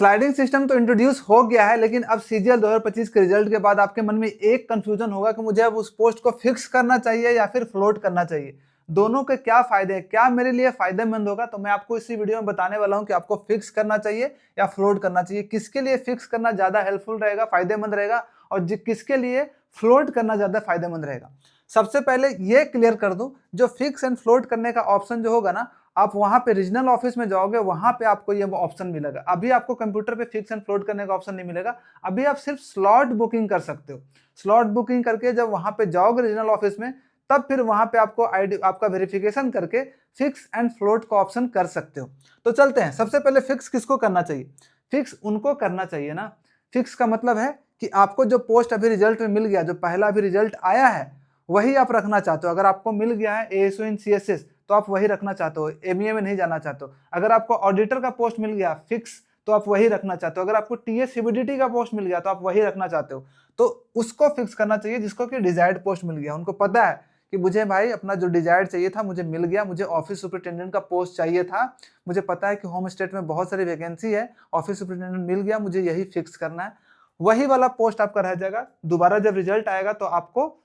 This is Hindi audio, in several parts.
स्लाइडिंग सिस्टम तो इंट्रोड्यूस हो गया है, लेकिन अब सीजीएल 2025 के रिजल्ट के बाद आपके मन में एक कंफ्यूजन होगा कि मुझे अब उस पोस्ट को फिक्स करना चाहिए या फिर फ्लोट करना चाहिए। दोनों के क्या फायदे हैं, क्या मेरे लिए फायदेमंद होगा, तो मैं आपको इसी वीडियो में बताने वाला हूं कि आपको फिक्स करना चाहिए या फ्लोट करना चाहिए, किसके लिए फिक्स करना ज्यादा हेल्पफुल रहेगा, फायदेमंद रहेगा, और किसके लिए फ्लोट करना ज्यादा फायदेमंद रहेगा। सबसे पहले ये क्लियर कर दूं, जो फिक्स एंड फ्लोट करने का ऑप्शन जो होगा ना, आप वहां पे रीजनल ऑफिस में जाओगे, वहां पे आपको ये ऑप्शन मिलेगा। अभी आपको कंप्यूटर पे फिक्स एंड फ्लोट करने का ऑप्शन नहीं मिलेगा। अभी आप सिर्फ स्लॉट बुकिंग कर सकते हो। स्लॉट बुकिंग करके जब वहां पे जाओगे रीजनल ऑफिस में, तब फिर वहां पे आपको आईडी आपका वेरिफिकेशन करके फिक्स एंड फ्लोट का ऑप्शन कर सकते हो। तो चलते हैं, सबसे पहले फिक्स किसको करना चाहिए? फिक्स उनको करना चाहिए ना। फिक्स का मतलब है कि आपको जो पोस्ट अभी रिजल्ट में मिल गया, जो पहला अभी रिजल्ट आया है, वही आप रखना चाहते हो। अगर आपको मिल गया है एएसओ इन सीएसएस, तो आप वही रखना चाहते हो, एमईए में नहीं जाना चाहते हो। अगर आपको ऑडिटर का पोस्ट मिल गया फिक्स, तो आप वही रखना चाहते हो। अगर आपको टीएस सीबीडीटी का पोस्ट मिल गया, तो आप वही रखना चाहते हो। तो उसको फिक्स करना चाहिए जिसको कि डिजायर्ड पोस्ट मिल गया। उनको पता है कि मुझे भाई अपना जो डिजायर्ड चाहिए था मुझे मिल गया, मुझे ऑफिस सुपरिटेंडेंट का पोस्ट चाहिए था, मुझे पता है कि होम स्टेट में बहुत सारी वैकेंसी है, ऑफिस सुपरिटेंडेंट मिल गया, मुझे यही फिक्स करना है। वही वाला पोस्ट आपका रह जाएगा। दोबारा जब रिजल्ट आएगा तो आपको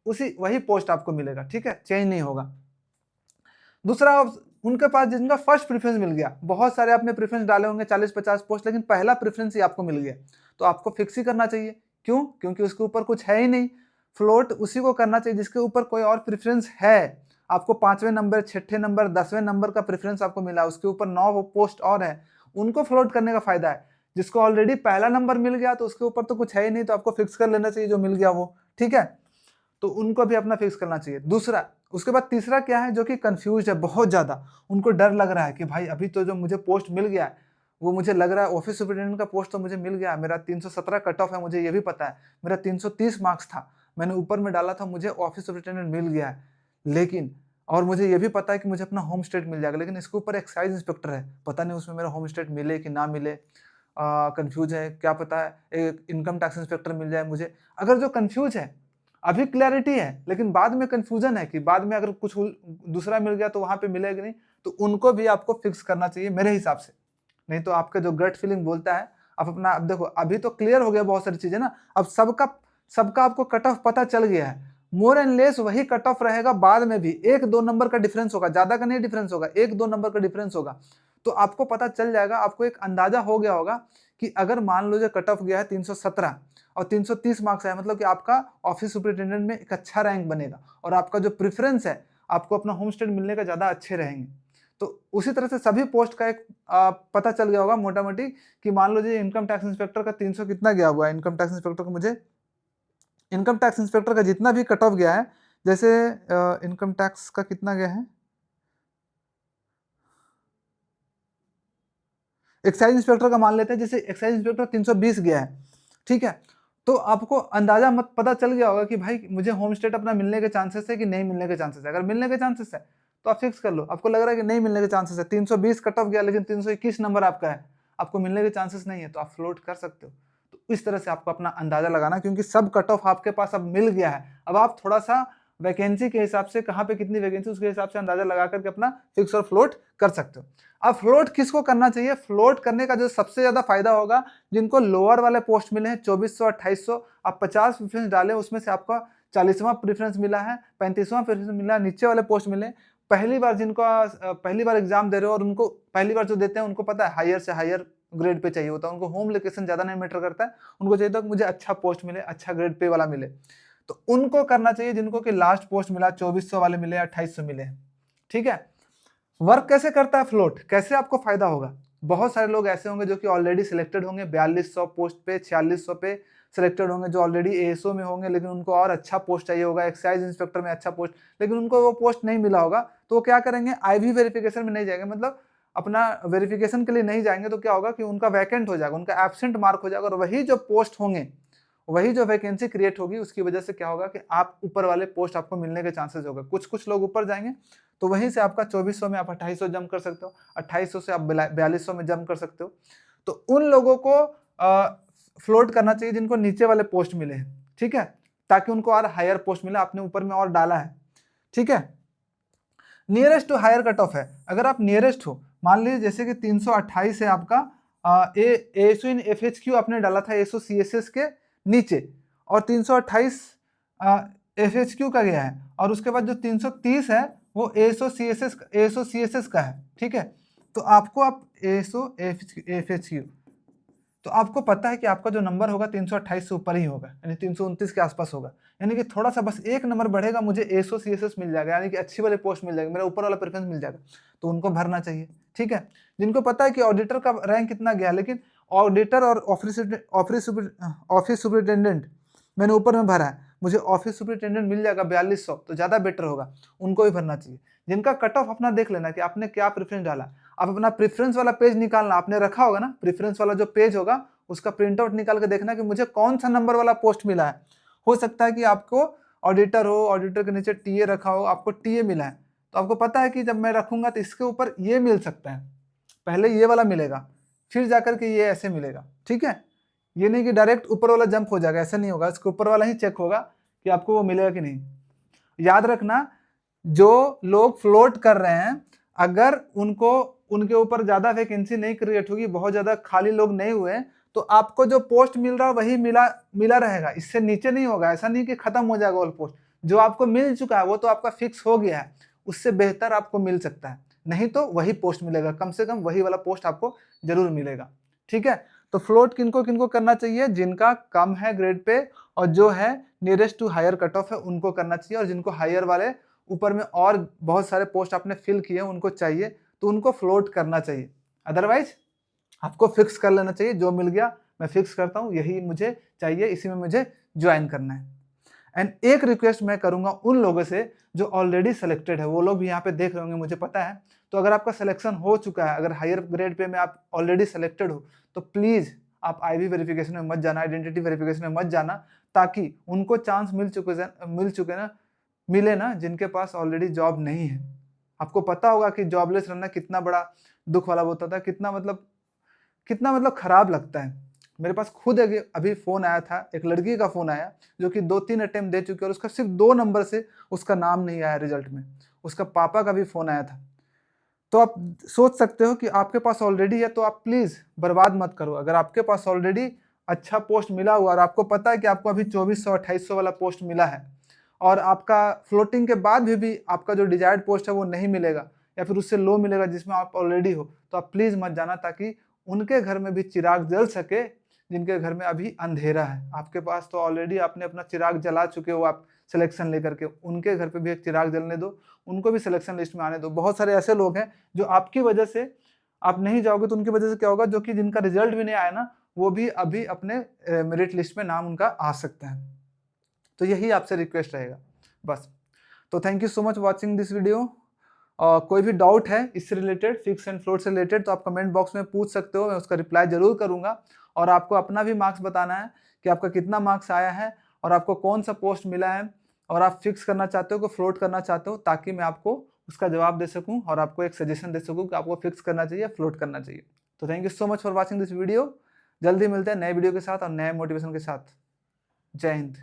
वही पोस्ट आपको मिलेगा, ठीक है, चेंज नहीं होगा। दूसरा, उनके पास जिनका फर्स्ट प्रेफरेंस मिल गया, बहुत सारे आपने प्रेफरेंस डाले होंगे 40-50 पोस्ट, लेकिन पहला प्रेफरेंस ही आपको मिल गया, तो आपको फिक्स ही करना चाहिए। क्यों? क्योंकि उसके ऊपर कुछ है ही नहीं। फ्लोट उसी को करना चाहिए जिसके ऊपर कोई और प्रेफरेंस है। आपको 5वें नंबर, 6ठे नंबर, 10वें नंबर का प्रेफरेंस आपको मिला, उसके ऊपर 9 पोस्ट और है, उनको फ्लोट करने का फायदा है। जिसको ऑलरेडी पहला नंबर मिल गया, तो उसके ऊपर तो कुछ है ही नहीं, तो आपको फिक्स कर लेना चाहिए जो मिल गया वो, ठीक है। तो उनको भी अपना फिक्स करना चाहिए। दूसरा, उसके बाद तीसरा क्या है, जो कि कंफ्यूज है बहुत ज्यादा, उनको डर लग रहा है कि भाई अभी तो जो मुझे पोस्ट मिल गया है, वो मुझे लग रहा है ऑफिस सुपरिटेंडेंट का पोस्ट तो मुझे मिल गया, मेरा 317 कट ऑफ है, मुझे ये भी पता है, मेरा 330 मार्क्स था, मैंने ऊपर में डाला था, मुझे ऑफिस सुपरिटेंडेंट मिल गया है, लेकिन और मुझे ये भी पता है कि मुझे अपना होम स्टेट मिल जाएगा, लेकिन इसके ऊपर एक्साइज इंस्पेक्टर है, पता नहीं उसमें मेरा होम स्टेट मिले कि ना मिले, कंफ्यूज है, क्या पता है एक इनकम टैक्स इंस्पेक्टर मिल जाए मुझे। अगर जो कंफ्यूज है, अभी क्लैरिटी है लेकिन बाद में कंफ्यूजन है कि बाद में अगर कुछ दूसरा मिल गया तो वहां पे मिलेगा नहीं, तो उनको भी आपको फिक्स करना चाहिए मेरे हिसाब से। नहीं तो आपका जो गट फीलिंग बोलता है, आप अपना, अब देखो अभी तो क्लियर हो गया बहुत सारी चीजें ना, अब सबका सबका आपको कट ऑफ पता चल गया है। मोर एंड लेस वही कट ऑफ रहेगा, बाद में भी 1-2 नंबर का डिफरेंस होगा, ज्यादा का नहीं डिफरेंस होगा, 1-2 नंबर का डिफरेंस होगा। तो आपको पता चल जाएगा, आपको एक अंदाजा हो गया होगा कि अगर मान लो जो कट ऑफ गया है 317 और 330 मार्क्स है, मतलब कि आपका ऑफिस सुपरिटेंडेंट में एक अच्छा रैंक बनेगा, और आपका जो प्रेफरेंस है, आपको अपना होम स्टेट मिलने का ज्यादा अच्छे रहेंगे। तो उसी तरह से सभी पोस्ट का एक पता चल गया होगा मोटा मोटी, कि मान लो जी इनकम टैक्स इंस्पेक्टर का 300 कितना गया हुआ है, इनकम टैक्स इंस्पेक्टर को मुझे, इनकम टैक्स इंस्पेक्टर का जितना भी कट ऑफ गया है, जैसे इनकम टैक्स का कितना गया है, एक्साइज इंस्पेक्टर का मान लेते हैं, जैसे एक्साइज इंस्पेक्टर 320 गया है, ठीक है। तो आपको अंदाजा मत पता चल गया होगा कि भाई मुझे होम स्टेट अपना मिलने के चांसेस है कि नहीं मिलने के चांसेस है। अगर मिलने के चांसेस है तो आप फिक्स कर लो। आपको लग रहा है कि नहीं मिलने के चांसेस है, 320 कट ऑफ गया लेकिन 321 नंबर आपका है, आपको मिलने के चांसेस नहीं है, तो आप फ्लोट कर सकते हो। तो इस तरह से आपको अपना अंदाजा लगाना, क्योंकि सब कट ऑफ आपके पास अब मिल गया है। अब आप थोड़ा सा वैकेंसी के हिसाब से, कहाँ पे कितनी वैकेंसी, उसके हिसाब से अंदाजा लगा करके अपना फिक्स और फ्लोट कर सकते हो। अब फ्लोट किसको करना चाहिए? फ्लोट करने का जो सबसे ज्यादा फायदा होगा, जिनको लोअर वाले पोस्ट मिले हैं 2400 2800, आप 50 प्रेफरेंस डाले, उसमें से आपका 40वां प्रेफरेंस मिला है, 35वां प्रेफरेंस मिला है, नीचे वाले पोस्ट मिले, पहली बार जिनको पहली बार एग्जाम दे रहे हो, और उनको पहली बार जो देते हैं उनको पता है हायर से हायर ग्रेड पे चाहिए होता है, उनको होम लोकेशन ज्यादा नहीं मैटर करता है, उनको चाहिए था कि मुझे अच्छा पोस्ट मिले, अच्छा ग्रेड पे वाला मिले, तो उनको करना चाहिए। जिनको कि लास्ट पोस्ट मिला 2400 वाले मिले, 2800 मिले, ठीक है। वर्क कैसे करता है फ्लोट, कैसे आपको फायदा होगा? बहुत सारे लोग ऐसे होंगे जो कि ऑलरेडी सिलेक्टेड होंगे, 4200 पोस्ट पे, 4600 पे सिलेक्टेड होंगे, जो ऑलरेडी एएसओ में होंगे, लेकिन उनको और अच्छा पोस्ट चाहिए होगा, एक्साइज इंस्पेक्टर में अच्छा पोस्ट, लेकिन उनको वो पोस्ट नहीं मिला होगा, तो वो क्या करेंगे, आईवी वेरिफिकेशन में नहीं जाएंगे, मतलब अपना वेरिफिकेशन के लिए नहीं जाएंगे, तो क्या होगा कि उनका वैकेंट हो जाएगा, उनका एब्सेंट मार्क हो जाएगा, और वही जो पोस्ट होंगे, वही जो वैकेंसी क्रिएट होगी, उसकी वजह से क्या होगा कि आप ऊपर वाले पोस्ट आपको मिलने के चांसेस होगा। कुछ कुछ लोग ऊपर जाएंगे, तो वहीं से आपका 2400 में आप 2800 जंप कर सकते हो, 2800 से आप 4200 में जंप कर सकते हो। तो उन लोगों को फ्लोट करना चाहिए जिनको नीचे वाले पोस्ट मिले हैं, ठीक है, ताकि उनको और हायर पोस्ट मिले, आपने ऊपर में और डाला है, ठीक है। Nearest to higher cut off है, अगर आप नियरेस्ट हो, मान लीजिए जैसे कि 328 है आपका, ASO इन FHQ आपने डाला था ASO CSS के नीचे, और 328 FHQ का गया है, और उसके बाद जो 330 है वो ASO CSS का है, ठीक है। तो आपको आप ASO FHQ, तो आपको पता है कि आपका जो नंबर होगा 328 से ऊपर ही होगा, यानी 329 के आसपास होगा, यानी कि थोड़ा सा बस एक नंबर बढ़ेगा, मुझे ASO CSS मिल जाएगा, यानी कि अच्छी वाली पोस्ट मिल जाएगी, मेरा ऊपर वाला प्रेफरेंस मिल जाएगा, तो उनको भरना चाहिए, ठीक है। जिनको पता है कि ऑडिटर का रैंक कितना गया, लेकिन ऑडिटर और ऑफिस सुपरिटेंडेंट मैंने ऊपर में भरा है, मुझे ऑफिस सुपरिटेंडेंट मिल जाएगा 4200, तो ज़्यादा बेटर होगा, उनको भी भरना चाहिए। जिनका कट ऑफ अपना देख लेना कि आपने क्या प्रेफरेंस डाला, आप अपना प्रेफरेंस वाला पेज निकालना, आपने रखा होगा ना प्रेफरेंस वाला जो पेज होगा, उसका प्रिंट आउट निकाल के देखना कि मुझे कौन सा नंबर वाला पोस्ट मिला है। हो सकता है कि आपको ऑडिटर हो, ऑडिटर के नीचे टीए रखा हो, आपको टीए मिला है, तो आपको पता है कि जब मैं रखूंगा तो इसके ऊपर ये मिल सकता है, पहले ये वाला मिलेगा, फिर जाकर के ये ऐसे मिलेगा, ठीक है। ये नहीं कि डायरेक्ट ऊपर वाला जंप हो जाएगा, ऐसा नहीं होगा, इसके ऊपर वाला ही चेक होगा कि आपको वो मिलेगा कि नहीं। याद रखना, जो लोग फ्लोट कर रहे हैं, अगर उनके ऊपर ज्यादा वैकेंसी नहीं क्रिएट होगी, बहुत ज्यादा खाली लोग नहीं हुए, तो आपको जो पोस्ट मिल रहा है वही मिला रहेगा, इससे नीचे नहीं होगा। ऐसा नहीं कि खत्म हो जाएगा वो पोस्ट, जो आपको मिल चुका है वो तो आपका फिक्स हो गया है, उससे बेहतर आपको मिल सकता है, नहीं तो वही पोस्ट मिलेगा, कम से कम वही वाला पोस्ट आपको जरूर मिलेगा, ठीक है। तो फ्लोट किनको किनको करना चाहिए, जिनका कम है ग्रेड पे और जो है nearest to higher cut off है उनको करना चाहिए, और जिनको हायर वाले ऊपर में और बहुत सारे पोस्ट आपने फिल किए उनको चाहिए, तो उनको फ्लोट करना चाहिए। अदरवाइज आपको फिक्स कर लेना चाहिए, जो मिल गया मैं फिक्स करता हूँ, यही मुझे चाहिए, इसी में मुझे ज्वाइन करना है। एंड एक रिक्वेस्ट मैं करूंगा उन लोगों से जो ऑलरेडी सेलेक्टेड है, वो लोग भी यहाँ पे देख रहे होंगे मुझे पता है, तो अगर आपका सिलेक्शन हो चुका है, अगर हायर ग्रेड पे में आप ऑलरेडी सेलेक्टेड हो, तो प्लीज आप आईवी वेरिफिकेशन में मत जाना, आइडेंटिटी वेरिफिकेशन में मत जाना, ताकि उनको चांस मिले ना जिनके पास ऑलरेडी जॉब नहीं है। आपको पता होगा कि जॉबलेस रहना कितना बड़ा दुख वाला होता था, कितना मतलब खराब लगता है। मेरे पास खुद अभी फोन आया था, एक लड़की का फोन आया जो कि 2-3 अटेम्प्ट दे चुकी है, और उसका सिर्फ 2 नंबर से उसका नाम नहीं आया रिजल्ट में। उसका पापा का भी फोन आया था। तो आप सोच सकते हो कि आपके पास ऑलरेडी है तो आप प्लीज बर्बाद मत करो। अगर आपके पास ऑलरेडी अच्छा पोस्ट मिला हुआ और आपको पता है कि आपको अभी 2400-2800 वाला पोस्ट मिला है, और आपका फ्लोटिंग के बाद भी आपका जो डिजायर्ड पोस्ट है वो नहीं मिलेगा, या फिर उससे लो मिलेगा जिसमें आप ऑलरेडी हो, तो आप प्लीज मत जाना, ताकि उनके घर में भी चिराग जल सके जिनके घर में अभी अंधेरा है। आपके पास तो ऑलरेडी आपने अपना चिराग जला चुके हो आप सिलेक्शन लेकर के, उनके घर पे भी एक चिराग जलने दो, उनको भी सिलेक्शन लिस्ट में आने दो। बहुत सारे ऐसे लोग हैं जो आपकी वजह से आप नहीं जाओगे तो उनकी वजह से क्या होगा, जो कि जिनका रिजल्ट भी नहीं आया ना, वो भी अभी अपने मेरिट लिस्ट में नाम उनका आ सकता है। तो यही आपसे रिक्वेस्ट रहेगा बस। तो thank you so much watching this video. कोई भी डाउट है इससे रिलेटेड, फिक्स एंड फ्लोट से रिलेटेड, तो आप कमेंट बॉक्स में पूछ सकते हो, मैं उसका रिप्लाई जरूर करूंगा। और आपको अपना भी मार्क्स बताना है कि आपका कितना मार्क्स आया है और आपको कौन सा पोस्ट मिला है, और आप फिक्स करना चाहते हो कि फ्लोट करना चाहते हो, ताकि मैं आपको उसका जवाब दे सकूं और आपको एक सजेशन दे सकूं कि आपको फिक्स करना चाहिए, फ्लोट करना चाहिए। तो thank you so much for watching this video. जल्दी मिलते हैं नए वीडियो के साथ और नए मोटिवेशन के साथ। जय हिंद।